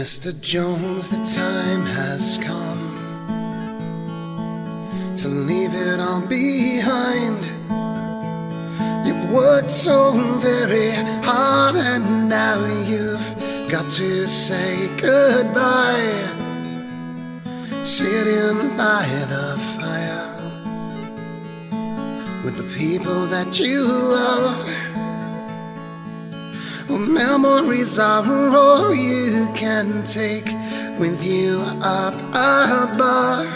Mr. Jones, the time has come to leave it all behind. You've worked so very hard and now you've got to say goodbye. Sitting by the fire with the people that you love. Well, memories are all you can take with you up above.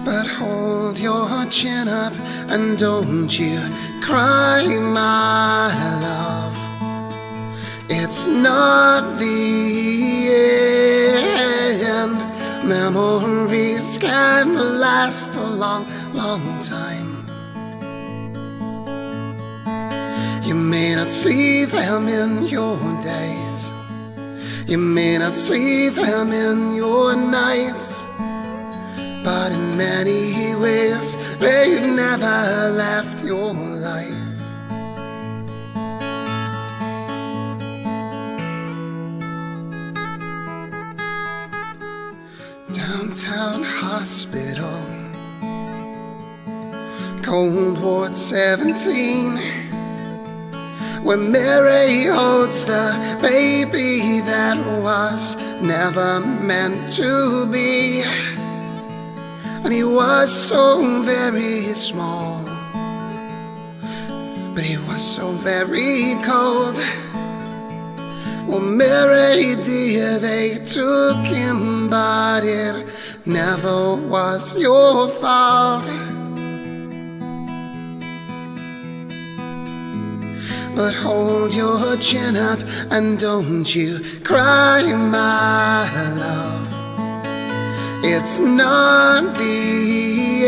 But hold your chin up and don't you cry, my love. It's not the end. Memories can last a long, long time. You may not see them in your days, you may not see them in your nights, but in many ways they've never left your life. Downtown hospital, Cold Ward 17, where Mary holds the baby that was never meant to be. And he was so very small, but he was so very cold. Well, Mary dear, they took him, but it never was your fault. But hold your chin up and don't you cry, my love. It's not the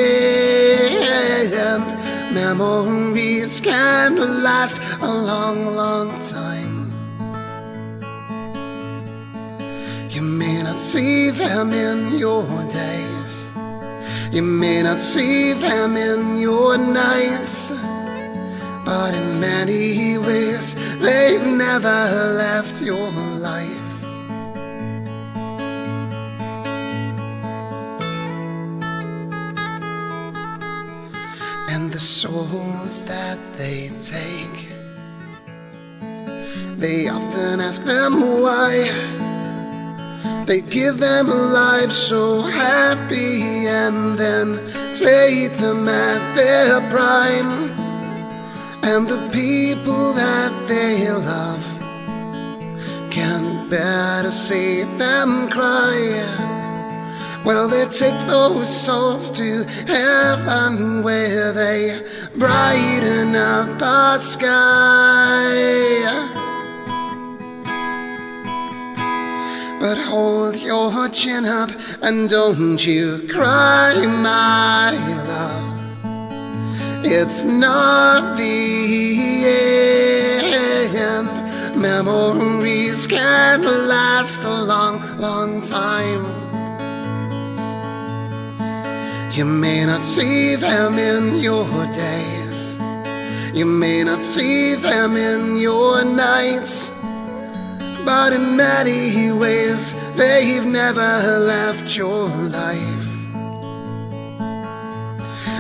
end. Memories can last a long, long time. You may not see them in your days, you may not see them in your nights, but in many ways they've never left your life. And the souls that they take, they often ask them why. They give them lives so happy and then take them at their prime. And the people that they love can't bear to see them cry. Well, they take those souls to heaven where they brighten up the sky. But hold your chin up and don't you cry, my love. It's not the end. Memories can last a long, long time. You may not see them in your days, you may not see them in your nights, but in many ways they've never left your life.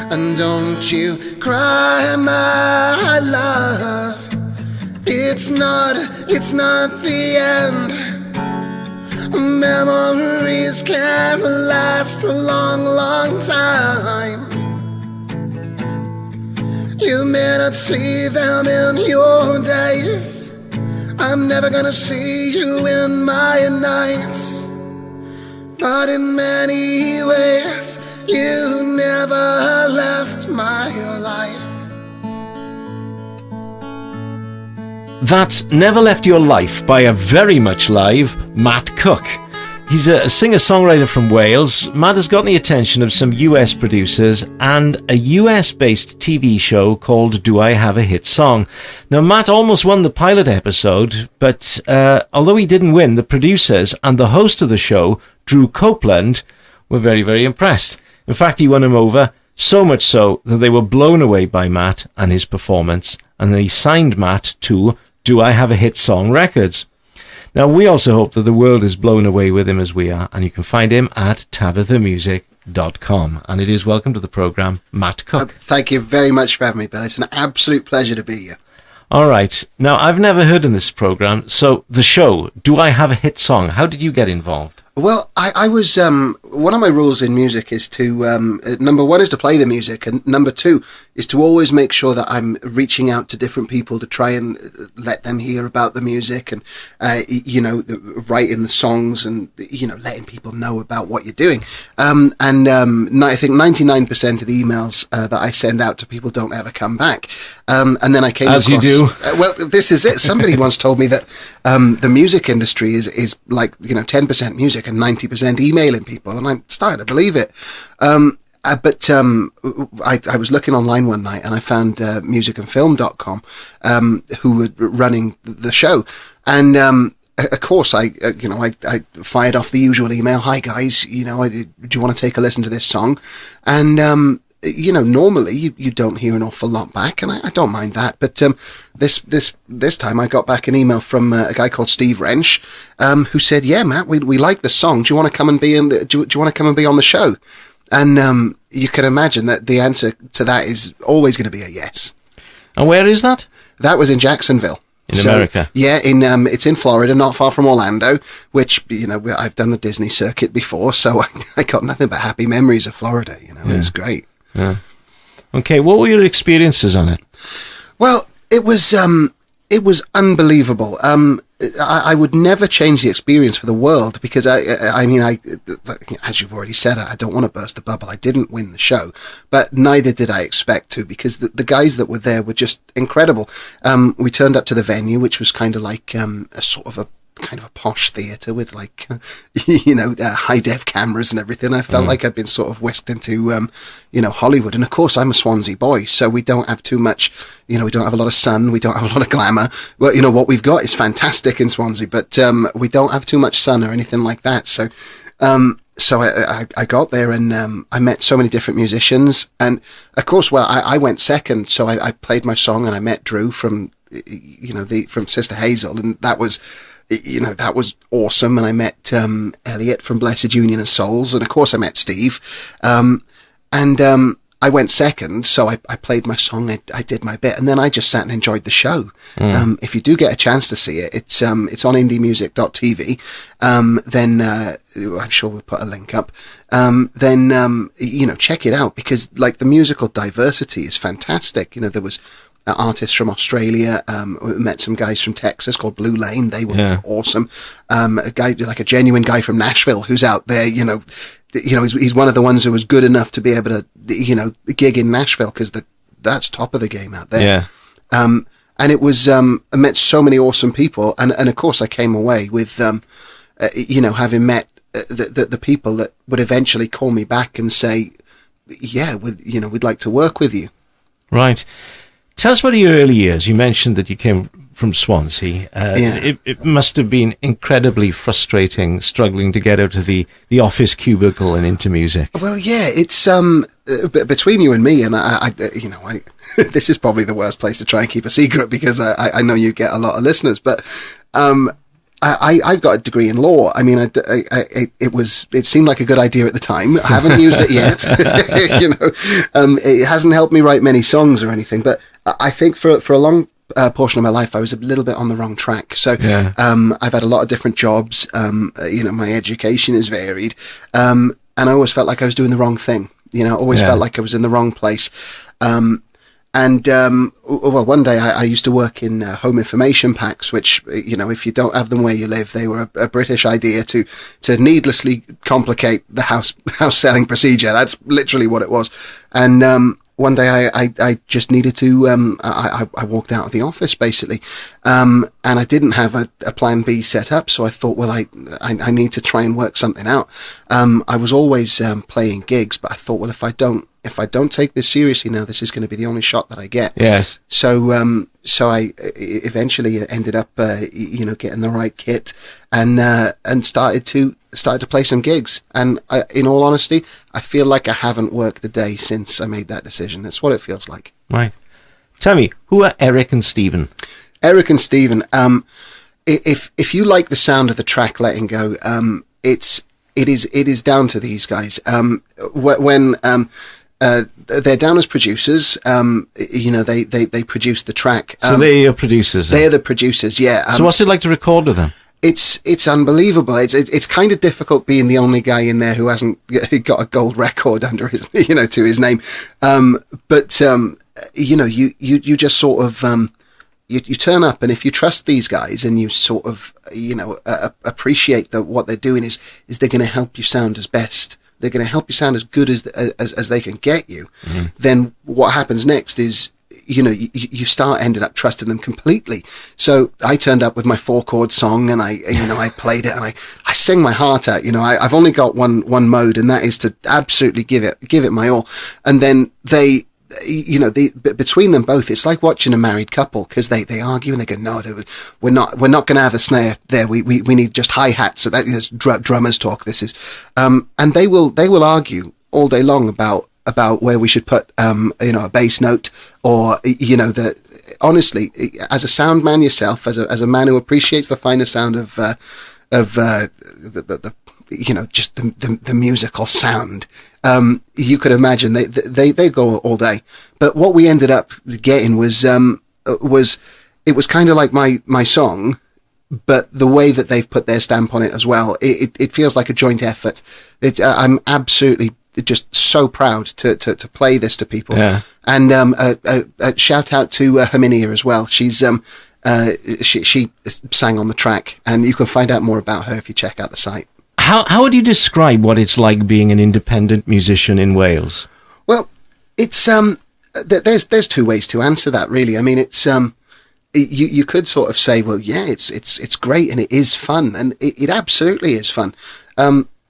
And don't you cry, my love. It's not the end. Memories can last a long, long time. You may not see them in your days, I'm never gonna see you in my nights, but in many ways you never left my life. That's Never Left Your Life by a very much live Matt Cook. He's a singer-songwriter from Wales. Matt has gotten the attention of some US producers and a US-based TV show called Do I Have a Hit Song? Now, Matt almost won the pilot episode, but although he didn't win, the producers and the host of the show, Drew Copeland, were very, very impressed. In fact, he won him over So much so that they were blown away by Matt and his performance, and they signed Matt to Do I Have a Hit Song Records. Now, we also hope that the world is blown away with him as we are, and you can find him at tabithamusic.com. And it is welcome to the programme, Matt Cook. Thank you very much for having me, Bill. It's an absolute pleasure to be here. All right. Now, I've never heard of this programme, so the show, Do I Have a Hit Song? How did you get involved? Well, I was, one of my rules in music is to, number one is to play the music, and number two is to always make sure that I'm reaching out to different people to try and let them hear about the music and, writing the songs and, letting people know about what you're doing. I think 99% of the emails that I send out to people don't ever come back. And then I came across... As you do. Well, this is it. Somebody once told me that the music industry is like, 10% music and 90% emailing people, and I'm starting to believe it. I was looking online one night and I found musicandfilm.com, who were running the show, and of course I fired off the usual email. Hi guys, do you want to take a listen to this song? And normally you don't hear an awful lot back, and I don't mind that. But this time I got back an email from a guy called Steve Wrench, who said, "Yeah, Matt, we like the song. Do you want to come and be in? Do you want to come and be on the show?" And you can imagine that the answer to that is always going to be a yes. And where is that? That was in Jacksonville. In America? Yeah, it's in Florida, not far from Orlando, which, I've done the Disney circuit before, so I got nothing but happy memories of Florida. It's great. Yeah. Okay, what were your experiences on it? Well, it was unbelievable. I would never change the experience for the world, because I mean, as you've already said, I don't want to burst the bubble. I didn't win the show, but neither did I expect to, because the guys that were there were just incredible. We turned up to the venue, which was kind of like a sort of a posh theatre with high def cameras and everything. I felt like I'd been sort of whisked into Hollywood. And of course I'm a Swansea boy, so we don't have too much, we don't have a lot of sun, we don't have a lot of glamour. Well, what we've got is fantastic in Swansea, but we don't have too much sun or anything like that. So I got there and I met so many different musicians, and of course, I went second, so I played my song and I met Drew from from Sister Hazel, and that was awesome. And I met Elliot from Blessed Union of Souls, and of course I met Steve. I went second, so I played my song, I did my bit, and then I just sat and enjoyed the show. If you do get a chance to see it, it's on indiemusic.tv. Then I'm sure we'll put a link up. Check it out, because the musical diversity is fantastic. There was artists from Australia. We met some guys from Texas called Blue Lane. They were awesome. A guy, a genuine guy from Nashville, who's out there. He's one of the ones who was good enough to be able to gig in Nashville, because that's top of the game out there. Yeah. And it was I met so many awesome people, and of course I came away with having met the people that would eventually call me back and say, yeah, we'd like to work with you. Right. Tell us about your early years. You mentioned that you came from Swansea. It must have been incredibly frustrating, struggling to get out of the office cubicle and into music. Well, yeah, it's between you and me, and I this is probably the worst place to try and keep a secret, because I know you get a lot of listeners, but I've got a degree in law. I mean, it seemed like a good idea at the time. I haven't used it yet. It hasn't helped me write many songs or anything, but I think for a long portion of my life, I was a little bit on the wrong track. So I've had a lot of different jobs. My education is varied, and I always felt like I was doing the wrong thing. Always felt like I was in the wrong place. One day I used to work in home information packs, which, if you don't have them where you live, they were a British idea to needlessly complicate the house selling procedure. That's literally what it was. And one day I just needed to, I walked out of the office basically, and I didn't have a plan B set up. So I thought, well, I need to try and work something out. I was always playing gigs, but I thought, well, if I don't if I don't take this seriously now, this is going to be the only shot that I get. Yes. So I eventually ended up, getting the right kit and started to play some gigs. And in all honesty, I feel like I haven't worked a day since I made that decision. That's what it feels like. Right. Tell me, who are Eric and Stephen? Eric and Stephen. If you like the sound of the track "Letting Go," it is down to these guys. When they're down as producers, they produce the track. So they're your producers. They're the producers, yeah. So what's it like to record with them? It's unbelievable. It's kind of difficult being the only guy in there who hasn't got a gold record under his to his name. You just sort of you turn up, and if you trust these guys and you sort of appreciate that what they're doing is they're going to help you sound as best. They're going to help you sound as good as they can get you. Mm-hmm. Then what happens next is you start ending up trusting them completely. So I turned up with my 4-chord song, and I played it, and I sang my heart out. I've only got one mode, and that is to absolutely give it my all. And then they, between them both, it's like watching a married couple, because they argue and they go, no, we're not going to have a snare there. We need just hi-hats. So that is drummers talk. This is, and they will argue all day long about where we should put, a bass note, or, honestly, as a sound man yourself, as a man who appreciates the finer sound of just the musical sound, you could imagine they go all day. But what we ended up getting was it was kind of like my song, but the way that they've put their stamp on it as well, it feels like a joint effort. I'm absolutely just so proud to play this to people. Yeah. And a shout out to Herminia as well. She's she sang on the track, and you can find out more about her if you check out the site. How would you describe what it's like being an independent musician in Wales? Well, it's there's two ways to answer that, really. I mean, it's you could sort of say, well, yeah, it's great and it is fun, and it absolutely is fun.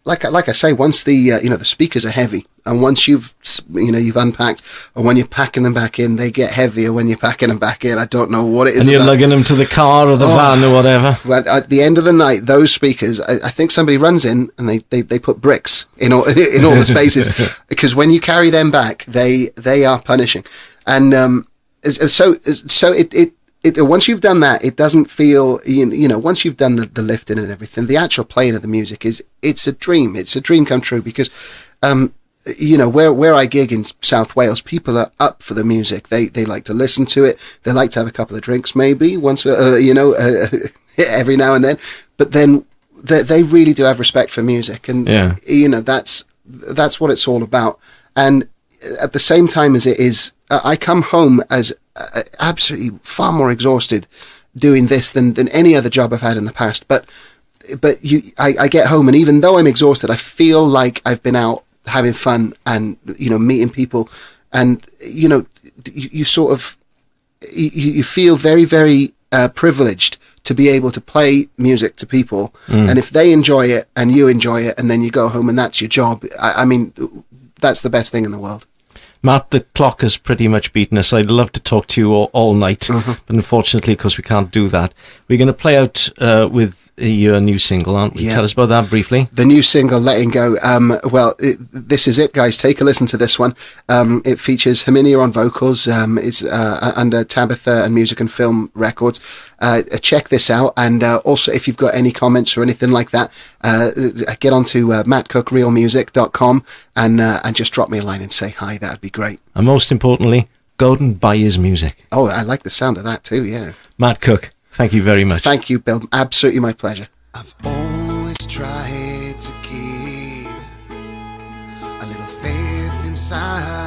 Like I say, once the the speakers are heavy, and once you've unpacked, or when you're packing them back in, they get heavier when you're packing them back in. I don't know what it is. And you're lugging them to the car or the van or whatever. Well, at the end of the night, those speakers, I think somebody runs in and they put bricks in all the spaces, because when you carry them back, they are punishing. And so it once you've done that, it doesn't feel, once you've done the lifting and everything, the actual playing of the music it's a dream. It's a dream come true, because, where I gig in South Wales, people are up for the music. They like to listen to it. They like to have a couple of drinks, maybe once, every now and then, but then they really do have respect for music. And, that's what it's all about. And at the same time as it is, I come home as absolutely far more exhausted doing this than any other job I've had in the past. But I get home, and even though I'm exhausted, I feel like I've been out having fun and meeting people, and you sort of you feel very, very privileged to be able to play music to people, and if they enjoy it and you enjoy it, and then you go home and that's your job. I mean, that's the best thing in the world. Matt, the clock has pretty much beaten us. I'd love to talk to you all night, but unfortunately, of course, we can't do that. We're going to play out with your new single, aren't we? Yeah. Tell us about that briefly. The new single, Letting Go. This is it, guys. Take a listen to this one. It features Herminia on vocals. It's under Tabitha and Music and Film Records. Check this out. And also, if you've got any comments or anything like that, get onto mattcookrealmusic.com and just drop me a line and say hi. That'd be great. And most importantly, go out and buy his music. Oh, I like the sound of that too, yeah. Matt Cook, thank you very much. Thank you, Bill. Absolutely my pleasure. I've always tried to keep a little faith inside.